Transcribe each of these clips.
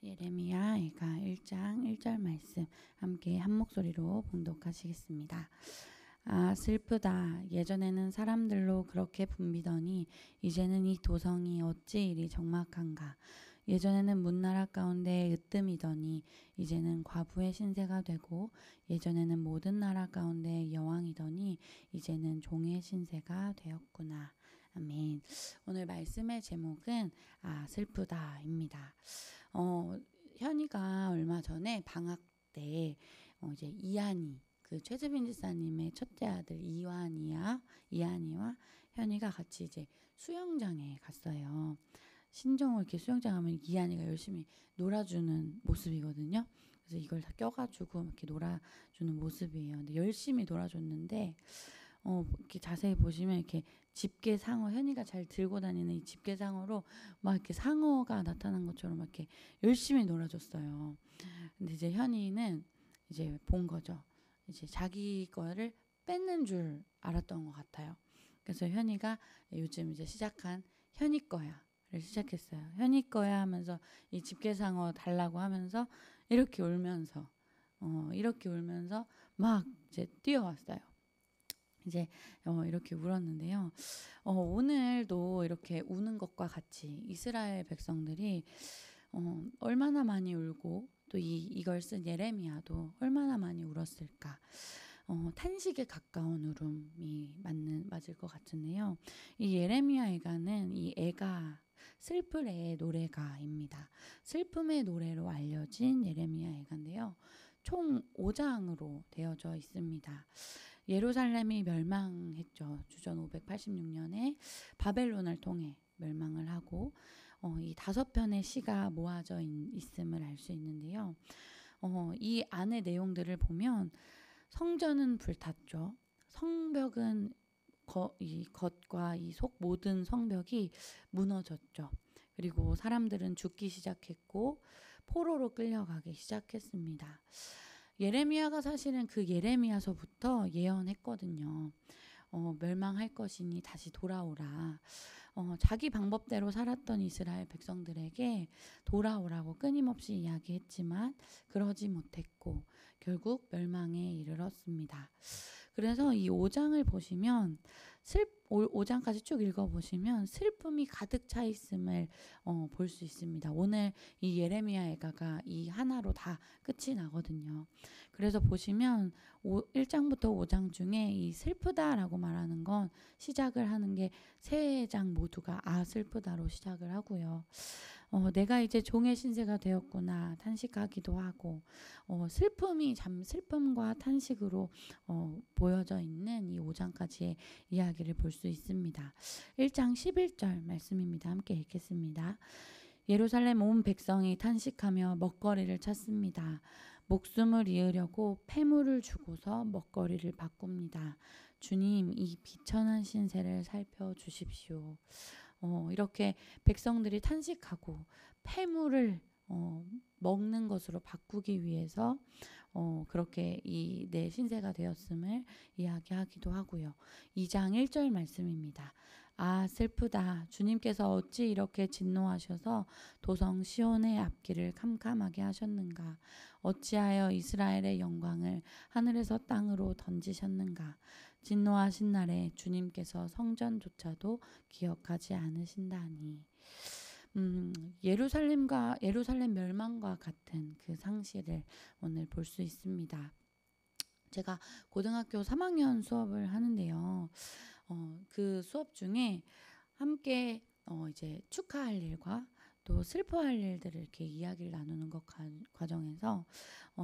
예레미야가 1장 1절 말씀 함께 한 목소리로 봉독하시겠습니다. 아, 슬프다. 예전에는 사람들로 그렇게 붐비더니 이제는 이 도성이 어찌 이리 적막한가. 예전에는 문나라 가운데 으뜸이더니 이제는 과부의 신세가 되고, 예전에는 모든 나라 가운데 여왕이더니 이제는 종의 신세가 되었구나. 아멘. 오늘 말씀의 제목은 슬프다입니다. 현이가 얼마 전에 방학 때 이제 이한이, 그 최수빈 지사님의 첫째 아들 이한이와 현이가 같이 이제 수영장에 갔어요. 신정호 이렇게 수영장 하면 이한이가 열심히 놀아주는 모습이거든요. 그래서 이걸 다 껴가지고 이렇게 놀아주는 모습이에요. 근데 열심히 놀아줬는데 이렇게 자세히 보시면 이렇게 집게상어, 현이가 잘 들고 다니는 이 집게상어로 막 이렇게 상어가 나타난 것처럼 막 이렇게 열심히 놀아줬어요. 근데 이제 현이는 이제 본 거죠. 이제 자기 거를 뺏는 줄 알았던 것 같아요. 그래서 현이가 요즘 이제 시작한 현이 거야를 시작했어요. 현이 거야 하면서 이 집게상어 달라고 하면서 이렇게 울면서 막 이제 뛰어왔어요. 이제 이렇게 울었는데요. 오늘도 이렇게 우는 것과 같이 이스라엘 백성들이 얼마나 많이 울고, 또 이걸 쓴 예레미야도 얼마나 많이 울었을까. 탄식에 가까운 울음이 맞을 것 같은데요. 이 예레미야 애가는 이 애가 슬플 애의 노래가입니다. 슬픔의 노래로 알려진 예레미야 애가인데요. 총 5장으로 되어져 있습니다. 예루살렘이 멸망했죠. 주전 586년에 바벨론을 통해 멸망을 하고 이 5편의 시가 모아져 있음을 알 수 있는데요. 이 안의 내용들을 보면 성전은 불탔죠. 성벽은 이 겉과 이 속 모든 성벽이 무너졌죠. 그리고 사람들은 죽기 시작했고 포로로 끌려가기 시작했습니다. 예레미야가 사실은 그 예레미야서부터 예언했거든요. 멸망할 것이니 다시 돌아오라. 자기 방법대로 살았던 이스라엘 백성들에게 돌아오라고 끊임없이 이야기했지만 그러지 못했고 결국 멸망에 이르렀습니다. 그래서 이 5장을 보시면 5장까지 쭉 읽어보시면 슬픔이 가득 차 있음을 볼 수 있습니다. 오늘 이 예레미야 애가가 이 하나로 다 끝이 나거든요. 그래서 보시면 1장부터 5장 중에 이 슬프다라고 말하는 건 시작을 하는 게 3장 모두가 슬프다로 시작을 하고요. 내가 이제 종의 신세가 되었구나 탄식하기도 하고, 슬픔과 탄식으로 보여져 있는 이 5장까지의 이야기를 볼 수 있습니다. 1장 11절 말씀입니다. 함께 읽겠습니다. 예루살렘 온 백성이 탄식하며 먹거리를 찾습니다. 목숨을 이으려고 폐물을 주고서 먹거리를 바꿉니다. 주님, 이 비천한 신세를 살펴주십시오. 이렇게 백성들이 탄식하고 폐물을 먹는 것으로 바꾸기 위해서 그렇게 내 신세가 되었음을 이야기하기도 하고요. 2장 1절 말씀입니다. 슬프다. 주님께서 어찌 이렇게 진노하셔서 도성 시온의 앞길을 캄캄하게 하셨는가. 어찌하여 이스라엘의 영광을 하늘에서 땅으로 던지셨는가. 진노하신 날에 주님께서 성전조차도 기억하지 않으신다니. 예루살렘 멸망과 같은 그 상실을 오늘 볼 수 있습니다. 제가 고등학교 3학년 수업을 하는데요. 그 수업 중에 함께 이제 축하할 일과 또 슬퍼할 일들을 이렇게 이야기를 나누는 것 과정에서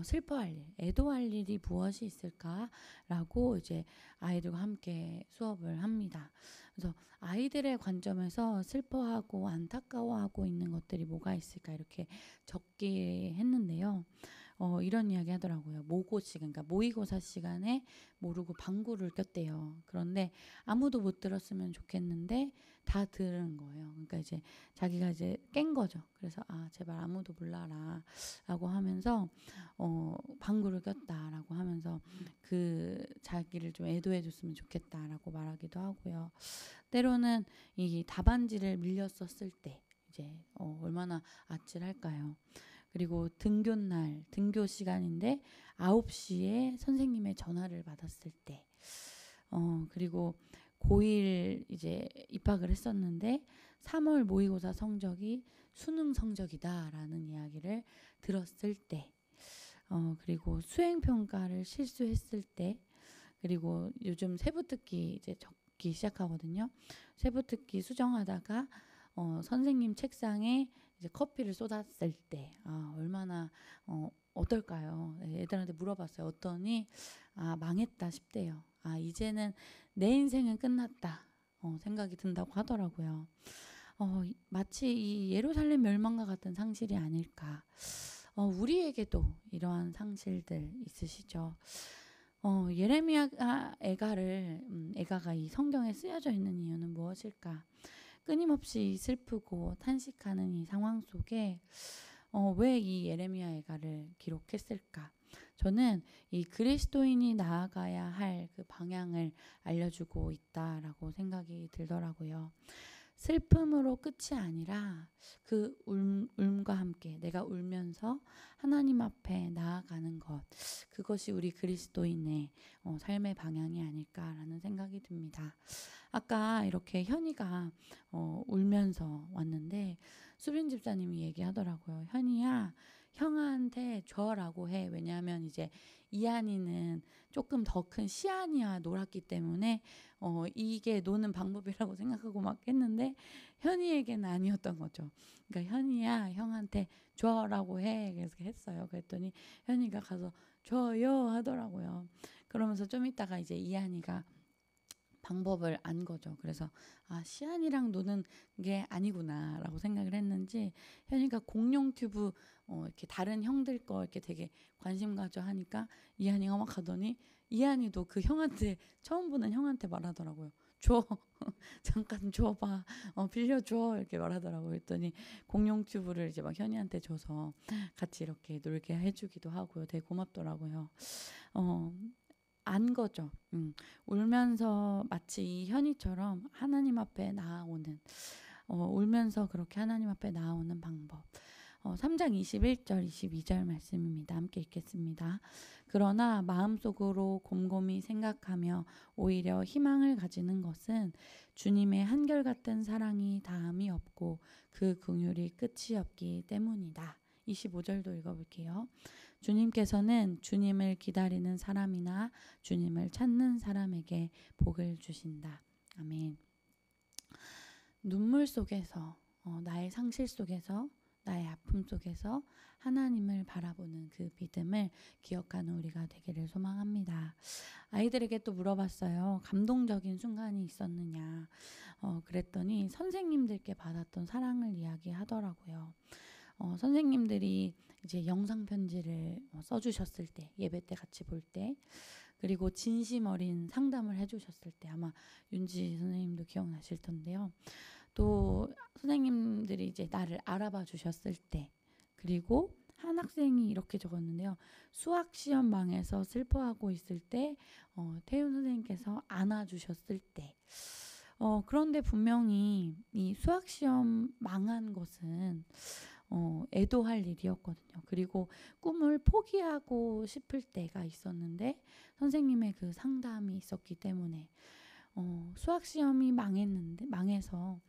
슬퍼할 일, 애도할 일이 무엇이 있을까라고 이제 아이들과 함께 수업을 합니다. 그래서 아이들의 관점에서 슬퍼하고 안타까워하고 있는 것들이 뭐가 있을까 이렇게 적기 했는데요. 이런 이야기 하더라고요. 그러니까 모의고사 시간에 모르고 방구를 꼈대요. 그런데 아무도 못 들었으면 좋겠는데 다 들은 거예요. 그러니까 이제 자기가 이제 깬 거죠. 그래서 제발 아무도 몰라라 라고 하면서 방구를 꼈다라고 하면서 그 자기를 좀 애도해 줬으면 좋겠다라고 말하기도 하고요. 때로는 이 답안지를 밀렸었을 때 이제 얼마나 아찔할까요? 그리고 등교날, 등교 시간인데 9시에 선생님의 전화를 받았을 때, 그리고 고1 이제 입학을 했었는데 3월 모의고사 성적이 수능 성적이다라는 이야기를 들었을 때, 그리고 수행평가를 실수했을 때, 그리고 요즘 세부특기 이제 적기 시작하거든요. 세부특기 수정하다가 선생님 책상에 이제 커피를 쏟았을 때, 얼마나 어떨까요? 애들한테 물어봤어요. 어떠니 망했다 싶대요. 이제는 내 인생은 끝났다 생각이 든다고 하더라고요. 마치 이 예루살렘 멸망과 같은 상실이 아닐까. 우리에게도 이러한 상실들 있으시죠? 예레미야 애가가 이 성경에 쓰여져 있는 이유는 무엇일까? 끊임없이 슬프고 탄식하는 이 상황 속에 왜 이 예레미야 애가를 기록했을까? 저는 이 그리스도인이 나아가야 할 그 방향을 알려주고 있다라고 생각이 들더라고요. 슬픔으로 끝이 아니라 그 울음과 함께 내가 울면서 하나님 앞에 나아가는 것, 그것이 우리 그리스도인의 삶의 방향이 아닐까라는 생각이 듭니다. 아까 이렇게 현이가 울면서 왔는데 수빈 집사님이 얘기하더라고요. 현이야, 형아한테 줘라고 해. 왜냐하면 이제 이한이는 조금 더 큰 시안이와 놀았기 때문에 이게 노는 방법이라고 생각하고 막 했는데 현이에게는 아니었던 거죠. 그러니까 현이야, 형한테 줘라고 해. 그래서 했어요. 그랬더니 현이가 가서 줘요 하더라고요. 그러면서 좀 있다가 이제 이한이가 방법을 안 거죠. 그래서 시안이랑 노는 게 아니구나라고 생각을 했는지 현이가 공룡 튜브 이렇게 다른 형들 거 이렇게 되게 관심 가져 하니까 이한이가 막 가더니 이한이도 그 형한테 처음 보는 형한테 말하더라고요. 줘 잠깐 줘봐 빌려줘 이렇게 말하더라고요. 그랬더니 공룡 튜브를 이제 막 현이한테 줘서 같이 이렇게 놀게 해주기도 하고요. 되게 고맙더라고요. 안 거죠. 울면서 마치 이 현이처럼 하나님 앞에 나아오는 울면서 그렇게 하나님 앞에 나아오는 방법. 3장 21절 22절 말씀입니다. 함께 읽겠습니다. 그러나 마음속으로 곰곰이 생각하며 오히려 희망을 가지는 것은 주님의 한결같은 사랑이 다함이 없고 그 긍휼이 끝이 없기 때문이다. 25절도 읽어볼게요. 주님께서는 주님을 기다리는 사람이나 주님을 찾는 사람에게 복을 주신다. 아멘. 눈물 속에서 나의 상실 속에서 나의 아픔 속에서 하나님을 바라보는 그 믿음을 기억하는 우리가 되기를 소망합니다. 아이들에게 또 물어봤어요. 감동적인 순간이 있었느냐. 그랬더니 선생님들께 받았던 사랑을 이야기하더라고요. 선생님들이 이제 영상 편지를 써주셨을 때, 예배 때 같이 볼 때, 그리고 진심 어린 상담을 해주셨을 때, 아마 윤지 선생님도 기억나실 텐데요. 또 선생님들이 이제 나를 알아봐 주셨을 때, 그리고 한 학생이 이렇게 적었는데요. 수학 시험 망해서 슬퍼하고 있을 때 태윤 선생님께서 안아주셨을 때, 그런데 분명히 이 수학 시험 망한 것은 애도할 일이었거든요. 그리고 꿈을 포기하고 싶을 때가 있었는데 선생님의 그 상담이 있었기 때문에 수학 시험이 망해서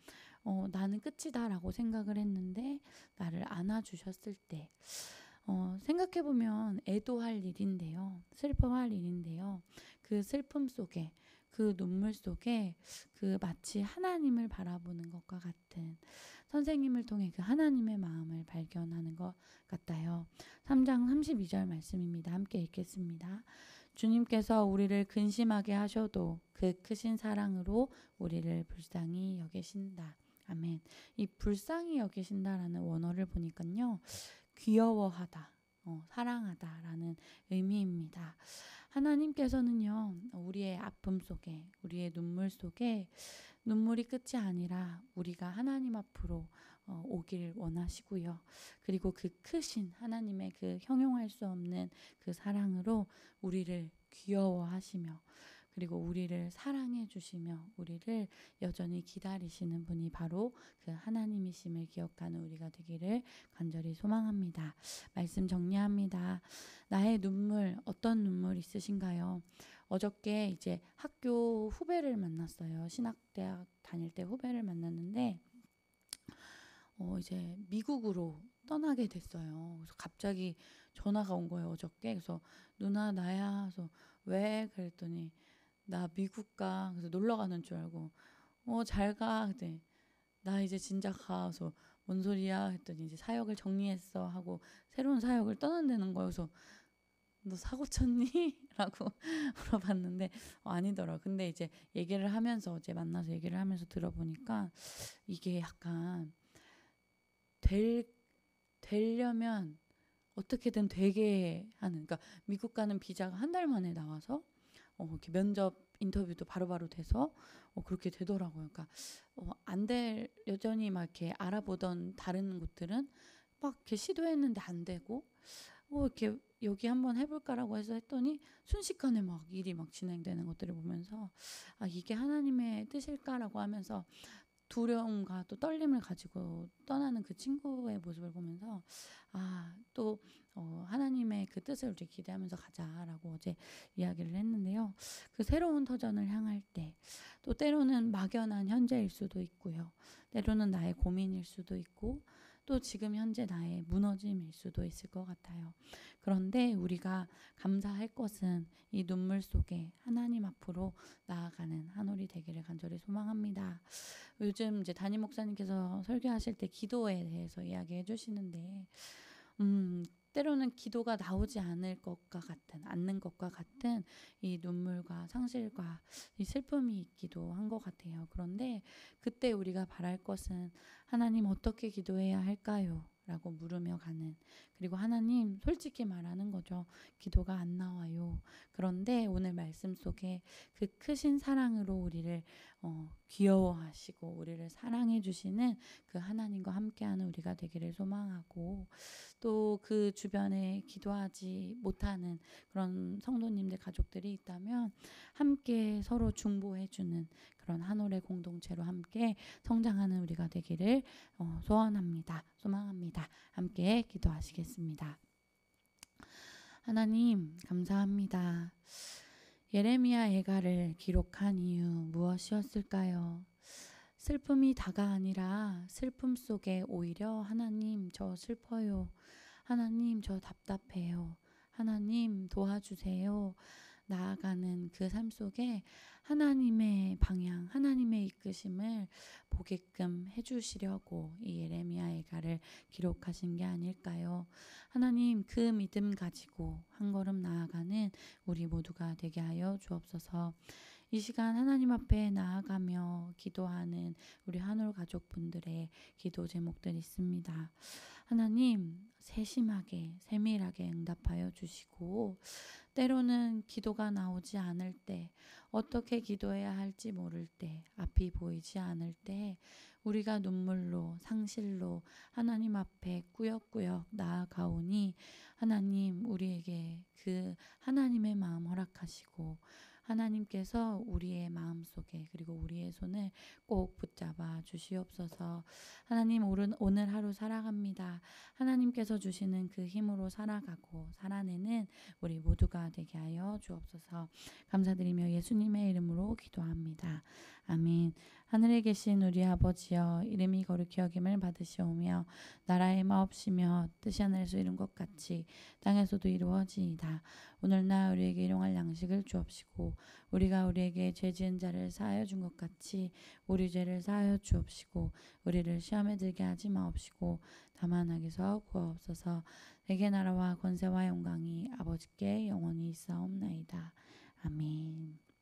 나는 끝이다라고 생각을 했는데 나를 안아주셨을 때 생각해보면 애도할 일인데요. 슬퍼할 일인데요. 그 슬픔 속에 그 눈물 속에 그 마치 하나님을 바라보는 것과 같은 선생님을 통해 그 하나님의 마음을 발견하는 것 같아요. 3장 32절 말씀입니다. 함께 읽겠습니다. 주님께서 우리를 근심하게 하셔도 그 크신 사랑으로 우리를 불쌍히 여기신다. 아멘. 이 불쌍히 여기신다라는 원어를 보니까요. 귀여워하다, 사랑하다라는 의미입니다. 하나님께서는요. 우리의 아픔 속에, 우리의 눈물 속에 눈물이 끝이 아니라 우리가 하나님 앞으로 오길 원하시고요. 그리고 그 크신 하나님의 그 형용할 수 없는 그 사랑으로 우리를 귀여워하시며 그리고 우리를 사랑해 주시며 우리를 여전히 기다리시는 분이 바로 그 하나님이심을 기억하는 우리가 되기를 간절히 소망합니다. 말씀 정리합니다. 나의 눈물, 어떤 눈물 있으신가요? 어저께 이제 학교 후배를 만났어요. 신학대학 다닐 때 후배를 만났는데 이제 미국으로 떠나게 됐어요. 그래서 갑자기 전화가 온 거예요, 어저께. 그래서 누나 나야. 그래서 왜? 그랬더니 나 미국 가. 그래서 놀러 가는 줄 알고 잘 가. 그때 나 이제 진작 가. 그래서 뭔 소리야? 했더니 이제 사역을 정리했어 하고 새로운 사역을 떠난다는 거예요. 그래서 너 사고 쳤니? 라고 물어봤는데 아니더라. 근데 이제 얘기를 하면서 어제 만나서 얘기를 하면서 들어보니까 이게 약간 되려면 어떻게든 되게 하는, 그러니까 미국 가는 비자가 한 달 만에 나와서 이렇게 면접 인터뷰도 바로바로 돼서 그렇게 되더라고요. 그러니까 안 될, 여전히 막 이렇게 알아보던 다른 곳들은 막 이렇게 시도했는데 안 되고 이렇게 여기 한번 해볼까라고 해서 했더니 순식간에 막 일이 막 진행되는 것들을 보면서 이게 하나님의 뜻일까라고 하면서 두려움과 또 떨림을 가지고 떠나는 그 친구의 모습을 보면서 또 하나님의 그 뜻을 우리 기대하면서 가자라고 어제 이야기를 했는데요. 그 새로운 터전을 향할 때 또 때로는 막연한 현재일 수도 있고요. 때로는 나의 고민일 수도 있고 또 지금 현재 나의 무너짐일 수도 있을 것 같아요. 그런데 우리가 감사할 것은 이 눈물 속에 하나님 앞으로 나아가는 한올이 되기를 간절히 소망합니다. 요즘 이제 담임 목사님께서 설교하실 때 기도에 대해서 이야기해 주시는데 때로는 기도가 나오지 않는 것과 같은 이 눈물과 상실과 이 슬픔이 있기도 한 것 같아요. 그런데 그때 우리가 바랄 것은 하나님 어떻게 기도해야 할까요? 라고 물으며 가는, 그리고 하나님 솔직히 말하는 거죠. 기도가 안 나와요. 그런데 오늘 말씀 속에 그 크신 사랑으로 우리를 귀여워하시고 우리를 사랑해 주시는 그 하나님과 함께하는 우리가 되기를 소망하고, 또 그 주변에 기도하지 못하는 그런 성도님들 가족들이 있다면 함께 서로 중보해 주는 그런 한올의 공동체로 함께 성장하는 우리가 되기를 소원합니다. 소망합니다. 함께 기도하시겠습니다. 하나님 감사합니다. 예레미야 애가를 기록한 이유 무엇이었을까요? 슬픔이 다가 아니라 슬픔 속에 오히려 하나님 저 슬퍼요. 하나님 저 답답해요. 하나님 도와주세요. 나아가는 그 삶 속에 하나님의 방향, 하나님의 이끄심을 보게끔 해주시려고 이 예레미야 애가를 기록하신 게 아닐까요? 하나님 그 믿음 가지고 한 걸음 나아가는 우리 모두가 되게 하여 주옵소서. 이 시간 하나님 앞에 나아가며 기도하는 우리 한올 가족분들의 기도 제목들 있습니다. 하나님 세심하게 세밀하게 응답하여 주시고, 때로는 기도가 나오지 않을 때, 어떻게 기도해야 할지 모를 때, 앞이 보이지 않을 때 우리가 눈물로 상실로 하나님 앞에 꾸역꾸역 나아가오니 하나님 우리에게 그 하나님의 마음 허락하시고 하나님께서 우리의 마음속에 그리고 우리의 손을 꼭 붙잡아 주시옵소서. 하나님 오늘 하루 살아갑니다. 하나님께서 주시는 그 힘으로 살아가고 살아내는 우리 모두가 되게 하여 주옵소서. 감사드리며 예수님의 이름으로 기도합니다. 아멘. 하늘에 계신 우리 아버지여, 이름이 거룩히 여김을 받으시오며 나라의 마옵시며 뜻이 하늘에서 이룬 것 같이 땅에서도 이루어지이다. 오늘날 우리에게 일용할 양식을 주옵시고 우리가 우리에게 죄 지은 자를 사하여 준 것 같이 우리 죄를 사하여 주옵시고 우리를 시험에 들게 하지 마옵시고 다만 악에서 구하옵소서. 내게 나라와 권세와 영광이 아버지께 영원히 있사옵나이다. 아멘.